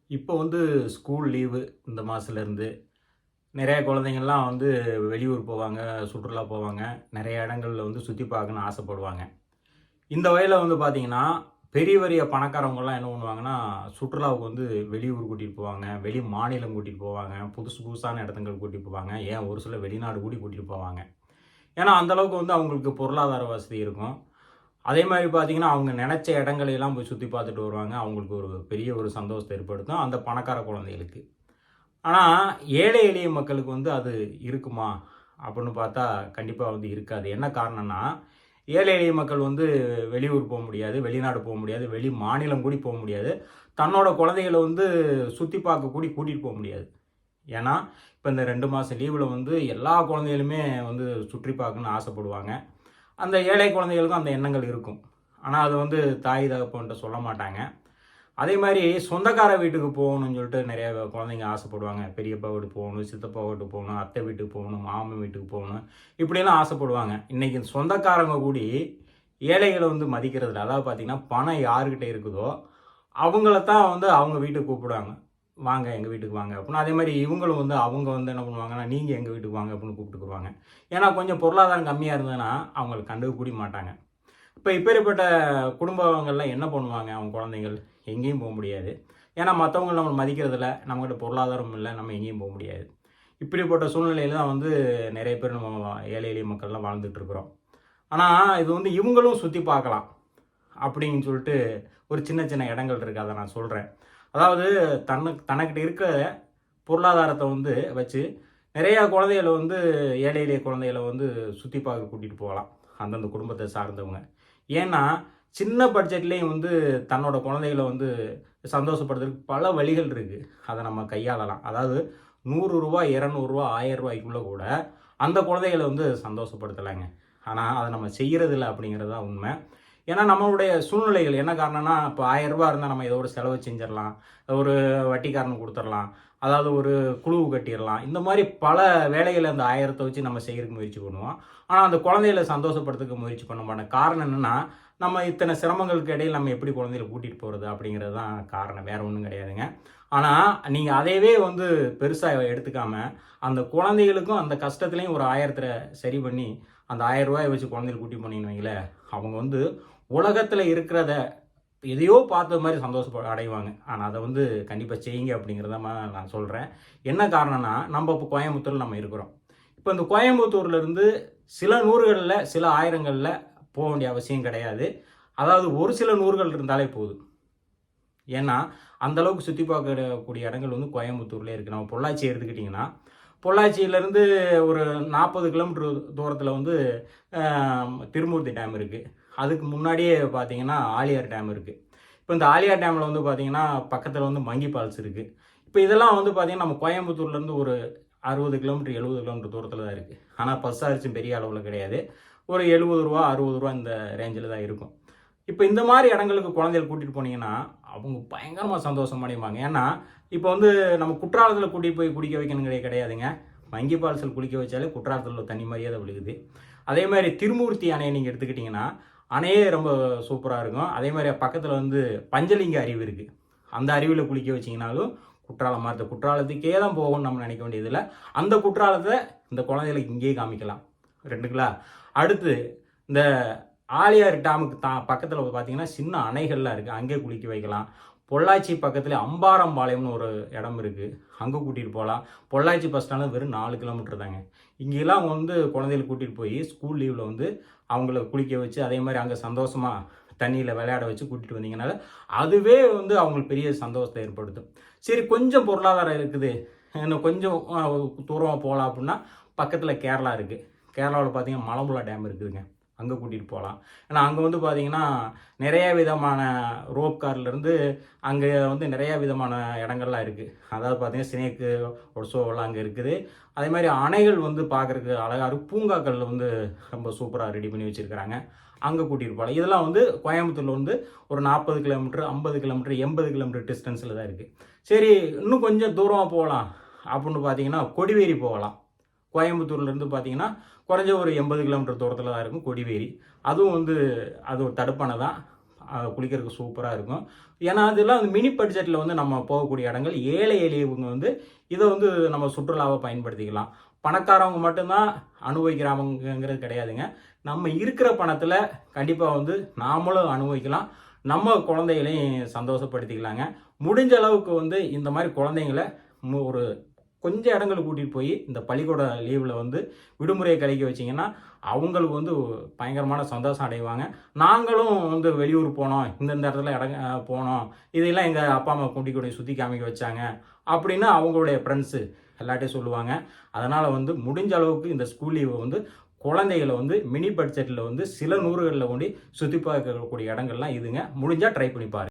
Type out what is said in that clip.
இப்போ school leave இந்த மாதத்துலேருந்து நிறைய குழந்தைங்கள்லாம் வெளியூர் போவாங்க, சுற்றுலா போவாங்க. நிறைய இடங்கள்ல சுற்றி பார்க்கணும்னு ஆசைப்படுவாங்க. இந்த வயதில் பார்த்தீங்கன்னா, பெரிய பெரிய பணக்காரவங்கலாம் என்ன பண்ணுவாங்கன்னா, சுற்றுலாவுக்கு வெளியூர் கூட்டிகிட்டு போவாங்க, வெளி மாநிலம் கூட்டிகிட்டு போவாங்க, புதுசு புதுசான இடத்துங்களுக்கு கூட்டிகிட்டு போவாங்க. ஏன் ஒரு சில வெளிநாடு கூடி கூட்டிகிட்டு போவாங்க. ஏன்னா, அந்த அளவுக்கு அவங்களுக்கு பொருளாதார வசதி இருக்கும். அதே மாதிரி பார்த்தீங்கன்னா, அவங்க நெனைச்ச இடங்களையெல்லாம் போய் சுற்றி பார்த்துட்டு வருவாங்க. அவங்களுக்கு ஒரு பெரிய ஒரு சந்தோஷத்த ஏற்படுத்தும், அந்த பணக்கார குழந்தைகளுக்கு. ஆனா, ஏழை எளிய மக்களுக்கு அது இருக்குமா? அப்படின்னு பார்த்தா, கண்டிப்பா இருக்காது. என்ன காரணம்னா, ஏழை எளிய மக்கள் வெளியூர் போ முடியாது, வெளிநாடு போ முடியாது, வெளி மாநிலம் கூடி போ முடியாது. தன்னோட குழந்தைகள சுத்தி பார்க்க கூடி கூட்டிட்டு போ முடியாது. ஏன்னா, இப்ப இந்த 2 மாசம் லீவுல எல்லா குழந்தைகளுமே சுற்றி பார்க்கணும்னு ஆசைப்படுவாங்க. அந்த ஏழை குழந்தைகளுக்கும் அந்த எண்ணங்கள் இருக்கும். ஆனா, அது தாய் தகப்பன்ட்ட சொல்ல மாட்டாங்க. அதே மாதிரி சொந்தக்கார வீட்டுக்கு போகணும்னு சொல்லிட்டு நிறைய குழந்தைங்க ஆசைப்படுவாங்க. பெரியப்பா வீட்டுக்கு போகணும், சித்தப்பா வீட்டுக்கு போகணும், அத்தை வீட்டுக்கு போகணும், மாமன் வீட்டுக்கு போகணும், இப்படியெல்லாம் ஆசைப்படுவாங்க. இன்றைக்கி சொந்தக்காரங்க கூடி ஏழைகளை மதிக்கிறதில்ல. அதாவது பார்த்திங்கன்னா, பணம் யாருக்கிட்ட இருக்குதோ அவங்கள தான் அவங்க வீட்டுக்கு கூப்பிடுவாங்க. வாங்க எங்கள் வீட்டுக்கு வாங்க அப்படின்னா. அதே மாதிரி இவங்களும் அவங்க என்ன பண்ணுவாங்கன்னா, நீங்கள் எங்கள் வீட்டுக்கு வாங்க அப்படின்னு கூப்பிட்டுக்குருவாங்க. ஏன்னா கொஞ்சம் பொருளாதாரம் கம்மியாக இருந்ததுன்னா அவங்களை கண்டுக்க கூட மாட்டாங்க. இப்போ இப்பேற்பட்ட குடும்பங்கள்லாம் என்ன பண்ணுவாங்க, அவங்க குழந்தைகள் எங்கேயும் போக முடியாது. ஏன்னா மற்றவங்க நம்மளை மதிக்கிறதில்ல, நம்மகிட்ட பொருளாதாரம் இல்லை, நம்ம எங்கேயும் போக முடியாது. இப்படிப்பட்ட சூழ்நிலையில் தான் நிறைய பேர் நம்ம ஏழை எளிய மக்கள்லாம் வாழ்ந்துட்டுருக்குறோம். ஆனால் இது இவங்களும் சுற்றி பார்க்கலாம் அப்படின்னு சொல்லிட்டு ஒரு சின்ன சின்ன இடங்கள் இருக்குது. அதை நான் சொல்கிறேன். அதாவது தனக்கிட்ட இருக்க பொருளாதாரத்தை வச்சு நிறையா குழந்தைகளை ஏழை எளிய குழந்தைகளை சுற்றி பார்க்க கூட்டிகிட்டு போகலாம், அந்தந்த குடும்பத்தை சார்ந்தவங்க. ஏன்னா சின்ன பட்ஜெட்லேயும் தன்னோட குழந்தைகளை சந்தோஷப்படுறதுக்கு பல வழிகள் இருக்குது. அதை நம்ம கையாளலாம். அதாவது ரூ. 100, ரூ. 200, ரூ. 1000 கூட அந்த குழந்தைகளை சந்தோஷப்படுத்தலாங்க. ஆனால் அதை நம்ம செய்கிறதில்ல அப்படிங்கிறது தான் உண்மை. ஏன்னா நம்மளுடைய சூழ்நிலைகள் என்ன காரணம்னா, இப்போ ரூ. 1000 இருந்தால் நம்ம ஏதோ ஒரு செலவு செஞ்சிடலாம், ஒரு வட்டிக்காரனுக்கு கொடுத்துடலாம், அதாவது ஒரு குழு கட்டிடலாம். இந்த மாதிரி பல வேலைகளை அந்த 1000 வச்சு நம்ம செய்கிறதுக்கு முயற்சி பண்ணுவோம். ஆனால் அந்த குழந்தைகளை சந்தோஷப்படுத்துக்க முயற்சி பண்ண மாட்டோம். காரணம் என்னென்னா, நம்ம இத்தனை சிரமங்களுக்கு இடையில் நம்ம எப்படி குழந்தைகளை கூட்டிகிட்டு போகிறது அப்படிங்கிறது தான் காரணம், வேறு ஒன்றும் கிடையாதுங்க. ஆனால் நீங்கள் அதையவே பெருசாக எடுத்துக்காமல் அந்த குழந்தைகளுக்கும் அந்த கஷ்டத்துலேயும் ஒரு 1000 சரி பண்ணி அந்த 1000 ரூபாயை வச்சு குழந்தைகள் கூட்டி போனீங்கன்னு வைங்களேன், அவங்க உலகத்தில் இருக்கிறத எதையோ பார்த்த மாதிரி அடைவாங்க. ஆனால் அதை கண்டிப்பாக செய்யுங்க அப்படிங்கிறத நான் சொல்கிறேன். என்ன காரணம்னா, நம்ம இப்போ கோயம்புத்தூரில் நம்ம இருக்கிறோம். இப்போ இந்த கோயம்புத்தூர்லேருந்து சில நூறுகளில் சில ஆயிரங்களில் போக வேண்டிய அவசியம் கிடையாது. அதாவது ஒரு சில நூறுகள் இருந்தாலே போதும். ஏன்னா அந்தளவுக்கு சுற்றி பார்க்கக்கூடிய இடங்கள் கோயம்புத்தூர்லேயே இருக்குது. நம்ம பொள்ளாச்சி எடுத்துக்கிட்டிங்கன்னா, பொள்ளாச்சியிலேருந்து ஒரு 40 கிலோமீட்டர் தூரத்தில் திருமூர்த்தி டேம் இருக்குது. அதுக்கு முன்னாடியே பார்த்தீங்கன்னா ஆலியார் டேம் இருக்குது. இப்போ இந்த ஆலியார் டேமில் பார்த்தீங்கன்னா பக்கத்தில் மங்கி ஃபால்ஸ் இருக்குது. இப்போ இதெல்லாம் பார்த்தீங்கன்னா நம்ம கோயம்புத்தூர்லேருந்து ஒரு 60 கிலோமீட்டர் 70 கிலோமீட்டர் தூரத்தில் தான் இருக்குது. ஆனால் பஸ் சார்ஜும் பெரிய அளவில் கிடையாது. ஒரு ரூ. 70 ரூ. 60 இந்த ரேஞ்சில் தான் இருக்கும். இப்போ இந்த மாதிரி இடங்களுக்கு குழந்தைகள் கூட்டிகிட்டு போனீங்கன்னா அவங்க பயங்கரமாக சந்தோஷம் அடைவாங்க. ஏன்னா இப்போ நம்ம குற்றாலத்தில் கூட்டிகிட்டு போய் குடிக்க வைக்கணுங்கிறே கிடையாதுங்க. மங்கி ஃபால்ஸில் குளிக்க வச்சாலே குற்றாலத்தில் தனி மரியாதை விழுகுது. அதே மாதிரி திருமூர்த்தி அணையை நீங்கள் எடுத்துக்கிட்டிங்கன்னா, அணையே ரொம்ப சூப்பராக இருக்கும். அதே மாதிரி பக்கத்தில் பஞ்சலிங்க அருவி இருக்குது. அந்த அருவியில் குளிக்க வச்சிங்கனாலும் குற்றாலம் மாதிரி குற்றாலத்துக்கே தான் போகணும்னு நம்ம நினைக்க வேண்டியதில்லை. அந்த குற்றாலத்தை இந்த குழந்தைகளுக்கு இங்கேயே காமிக்கலாம். ரெண்டுங்களா. அடுத்து இந்த ஆலியார் டேமுக்கு பக்கத்தில் பார்த்தீங்கன்னா சின்ன அணைகள்லாம் இருக்குது, அங்கே குளிக்க வைக்கலாம். பொள்ளாச்சி பக்கத்தில் அம்பாரம்பாளையம்னு ஒரு இடம் இருக்குது, அங்கே கூட்டிகிட்டு போகலாம். பொள்ளாச்சி பஸ் ஸ்டாண்டில் வெறும் 4 கிலோமீட்டர் தாங்க. இங்கெல்லாம் குழந்தைகளை கூட்டிகிட்டு போய் ஸ்கூல் லீவில் அவங்கள குளிக்க வச்சு அதே மாதிரி அங்கே சந்தோஷமாக தண்ணியில் விளையாட வச்சு கூட்டிகிட்டு வந்தீங்கனால அதுவே அவங்களுக்கு பெரிய சந்தோஷத்தை ஏற்படுத்தும். சரி, கொஞ்சம் பொருளாதாரம் இருக்குது, இன்னும் கொஞ்சம் தூரமாக போகலாம் அப்படின்னா பக்கத்தில் கேரளா இருக்குது. கேரளாவில் பார்த்தீங்கன்னா மலம்புழா டேம் இருக்குதுங்க, அங்கே கூட்டிகிட்டு போகலாம். ஏன்னா அங்கே பார்த்தீங்கன்னா நிறையா விதமான ரோப் கார்லேருந்து அங்கே நிறையா விதமான இடங்கள்லாம் இருக்குது. அதாவது பார்த்தீங்கன்னா ஸ்னேக்கு ஒரு ஷோவெல்லாம் அங்கே இருக்குது. அதே மாதிரி அணைகள் பார்க்குறதுக்கு அழகாக இருக்கும். பூங்காக்கள் ரொம்ப சூப்பராக ரெடி பண்ணி வச்சுருக்கிறாங்க, அங்கே கூட்டிகிட்டு போகலாம். இதெல்லாம் கோயம்புத்தூரில் ஒரு 40 கிலோமீட்டர் 50 கிலோமீட்டர் 80 கிலோமீட்டர் டிஸ்டன்ஸில் தான் இருக்குது. சரி, இன்னும் கொஞ்சம் தூரமாக போகலாம் அப்படின்னு பார்த்தீங்கன்னா கொடிவேரி போகலாம். கோயம்புத்தூர்லேருந்து பார்த்தீங்கன்னா குறைஞ்ச ஒரு 80 கிலோமீட்டர் தூரத்தில் தான் இருக்கும் கொடிவேரி. அதுவும் அது ஒரு தடுப்பணை தான். குளிக்கிறதுக்கு சூப்பராக இருக்கும். ஏன்னா அதெல்லாம் வந்து மினி பட்ஜெட்டில் வந்து நம்ம போகக்கூடிய இடங்கள். ஏழை எளியவங்க வந்து இதை வந்து நம்ம சுற்றுலாவை பயன்படுத்திக்கலாம். பணக்காரவங்க மட்டும்தான் அனுபவிக்கிறாங்கிறது கிடையாதுங்க. நம்ம இருக்கிற பணத்தில் கண்டிப்பாக வந்து நாமளும் அனுபவிக்கலாம். நம்ம குழந்தைகளையும் சந்தோஷப்படுத்திக்கலாங்க. முடிஞ்ச அளவுக்கு வந்து இந்த மாதிரி குழந்தைங்கள ஒரு கொஞ்சம் இடங்களுக்கு கூட்டிகிட்டு போய் இந்த பள்ளிக்கூட லீவில் வந்து விடுமுறையை கழிக்க வச்சிங்கன்னா அவங்களுக்கு வந்து பயங்கரமான சந்தோஷம் அடைவாங்க. நாங்களும் வந்து வெளியூர் போனோம், இந்தந்த இடத்துல போனோம், இதையெல்லாம் எங்கள் அப்பா அம்மா கூட்டிகிட்டு சுற்றி காமிக்க வச்சாங்க அப்படின்னு அவங்களுடைய ஃப்ரெண்ட்ஸு எல்லாட்டையும் சொல்லுவாங்க. அதனால் வந்து முடிஞ்ச அளவுக்கு இந்த ஸ்கூல் லீவை வந்து குழந்தைகளை வந்து மினி பட்ஜெட்டில் வந்து சில நூறுகளில் கொண்டு சுற்றி பார்க்கக்கூடிய இடங்கள்லாம் இதுங்க. முடிஞ்சால் ட்ரை பண்ணி பாருங்க.